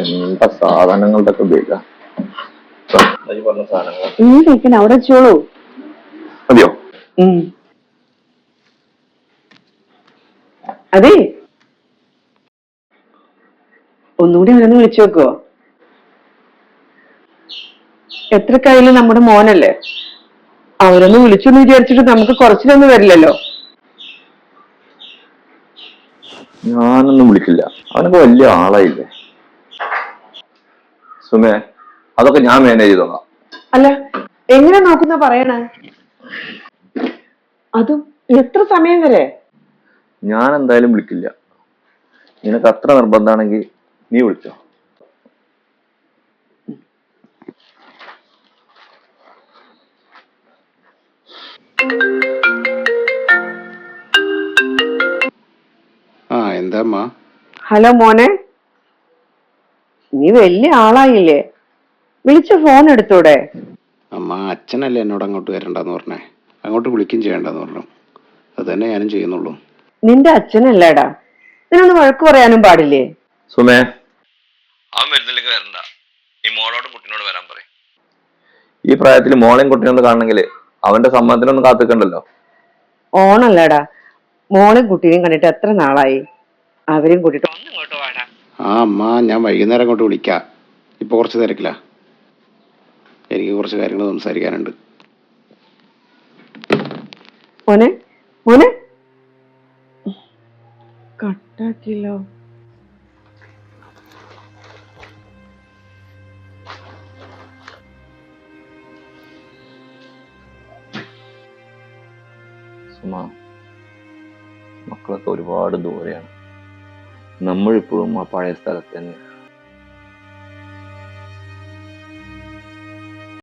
എന്താ സാധനങ്ങളുടെ ഒക്കെ ഉപയോഗിക്കാം. പറഞ്ഞ സാധനങ്ങൾ നീ കഴിക്കാൻ അവിടെ വെച്ചോളൂ. മതിയോ? അതെ, ഒന്നുകൂടി അവനൊന്ന് വിളിച്ചു നോക്കോ? എത്ര കയ്യില് നമ്മുടെ മോനല്ലേ, അവരൊന്ന് വിളിച്ചെന്ന് വിചാരിച്ചിട്ട് നമുക്ക് കുറച്ചിലൊന്നും വരില്ലല്ലോ. ഞാനൊന്നും വിളിക്കില്ല, അവനൊക്കെ വലിയ ആളായില്ലേ. സുമേ, അതൊക്കെ ഞാൻ മാനേജ് ചെയ്തോളാം. അല്ല, എങ്ങനെ നോക്കുന്ന പറയണേ? അതും എത്ര സമയം വരെ? ഞാൻ എന്തായാലും വിളിക്കില്ല. നിനക്ക് അത്ര നിർബന്ധമാണെങ്കിൽ നീ വിളിച്ചോ. എന്താ? ഹലോ മോനെ, നീ വലിയ ആളായില്ലേ, വിളിച്ച ഫോൺ എടുത്തൂടെ? അമ്മ, അച്ഛനല്ലേ എന്നോട് അങ്ങോട്ട് വരണ്ടെന്ന് പറഞ്ഞേ, അങ്ങോട്ട് വിളിക്കും ചെയ്യണ്ടെന്ന് പറഞ്ഞു. അത് തന്നെ ഞാനും ചെയ്യുന്നുള്ളൂ. നിന്റെ അച്ഛനല്ലേടാ, നിന്നൊന്ന് വഴക്ക് പറയാനും പാടില്ലേ? സുമേ, അവൻ വരുന്നില്ലെങ്കിൽ വരണ്ട, ഈ മോളോടും കുട്ടിനോട് വരാൻ പറയും. ഈ പ്രായത്തിൽ മോളെയും കുട്ടിനോട് കാണണമെങ്കിൽ അവന്റെ സമ്മതത്തിനൊന്നും കാത്തിക്കണ്ടല്ലോ. ഓണല്ലേടാ, മോളെയും കുട്ടീനെയും കണ്ടിട്ട് എത്ര നാളായി, അവരെയും കൂട്ടിട്ട് ഒന്നിങ്ങോട്ട് വാടാ. അമ്മ, ഞാൻ വൈകുന്നേരം അങ്ങോട്ട് വിളിക്കാം. ഇപ്പൊ കുറച്ച് തിരക്കില്ല, എനിക്ക് കുറച്ച് കാര്യങ്ങൾ സംസാരിക്കാനുണ്ട്. മോനെ മോനെ, കട്ടാക്കില്ലോ. മക്കളൊക്കെ ഒരുപാട് ദൂരെയാണ്, നമ്മളിപ്പോഴും ആ പഴയ സ്ഥലത്ത് തന്നെ.